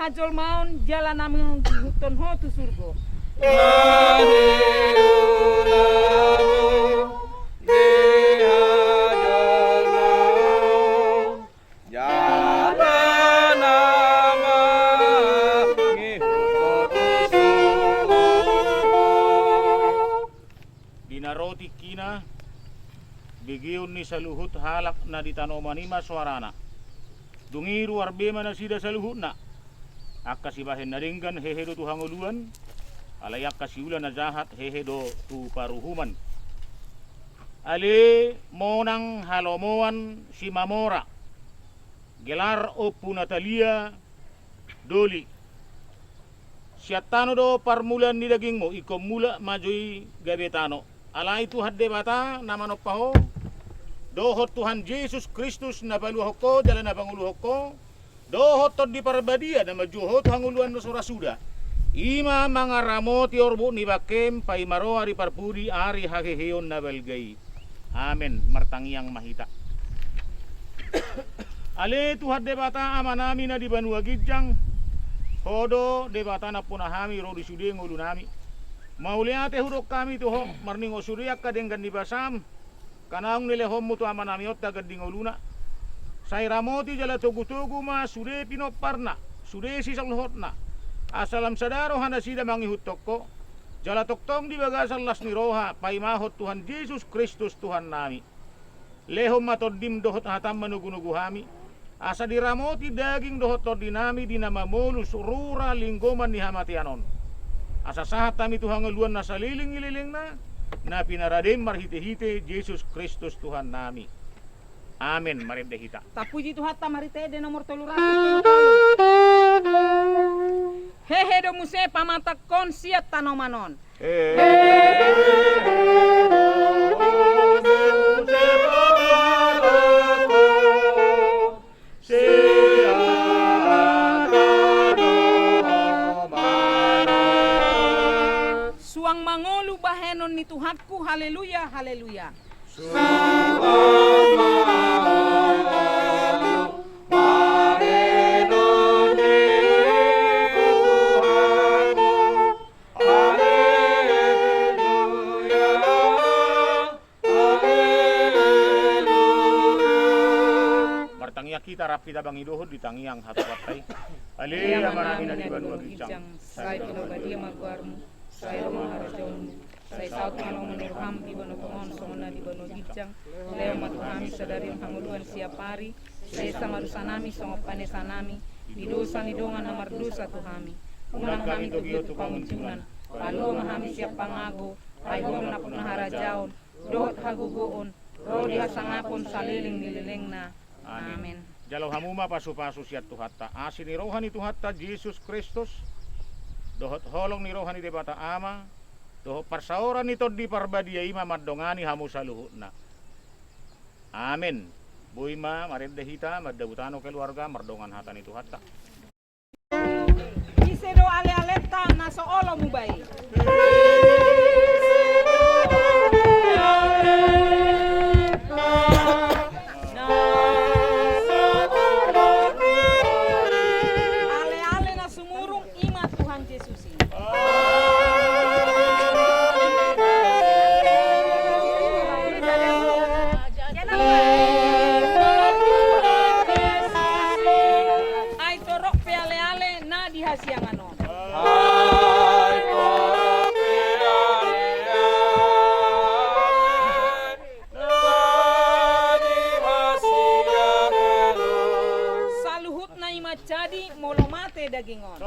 ajol maun jalan namun huton ho tu surgo. Dinaroti kina bigiun ni saluhut halak na ditanomanima suarana. Dungiru arbema na sida saluhut na. Akka sibahen naringgan hehedo tu hanguluan. Alayak kasiulan na jahat hehedo tu paruhuman. Ale monang halomoan si Mamora. Gelar opu Natalia Doli. Siatano do parmulan ni dagingmo iko mula majui gabetano. Ala itu hadde bata namanok paho. Dohot Tuhan Yesus Kristus na baluhoko jalan na banguluhoko. Dohot tod di parbadia na majuhot hanguluan no surasuda. Ima mga ramoti orbo ni bakem paimaro ari parpudi ari hageheon na balgay. Amen. Martangiang mahita. Ale tu hadde bata amanami na di banua gidjang. Hodo de bata na punahami ro di sudi ngulunami. Mauliate hurok kami tu ho marningo suryak kadenggan di basam. Kanaong nilehom mo tu amanami ot tagad di nguluna. Say ramoti jala tugu-tugu ma sude pinoparna. Sude sisalhot na. Asalam sadaro hana sida mangihutok ko. Jala toktong di bagasal las ni roha paimahot Tuhan Yesus Kristus Tuhan nami. Lehom matoddim dohot hatam manugunuguhami. Asa diramoti daging dohot todinami dinamamulus rura linggoman ni hamatianon. Asa sahat kami Tuhan ngeluan na saliling-ililing na pinaradim marhite-hite Yesus Kristus Tuhan nami. Amen. Marindehita. Tapuji Tuhan tamarite de nomor 300. Hehe do muse pamatak kon siat tanomanon. Suang mangolu bahenon ni Tuhanku, haleluya, haleluya. Kita rap kita bang idohod di tangiang hatapatay. Aleluya manamin na di banua gijang. Say pinabadia magwarmo. Say maharajon. Say saut manong menurham di banu tongon somona di banu gijang. Leo matuhami sadarin hanguluan siapari. Say samarusanami songopanesanami. Di dosa ni dongan namar dosa tuhami. Ulang kami tugiyo tu panguncunan. Palu mahami siap pangago. Ayong napok na harajaon. Dohot hagugoon. Rodi hasangapon saliling nilileng na. Amen. Jalaw hamuma pasu-pasu siat tuhatta. Asin ni rohani tuhatta Jesus Kristus. Dohot holong ni rohani de bata ama. Dohot parsaoran nito di parbadia ima madongani hamu saluhutna. Amen. Buima marindehita madabutano keluarga mardongan hatani tuhatta. Isedo ale-aleta naso olo mubai. Saluhut na imacadi molomate dagingon.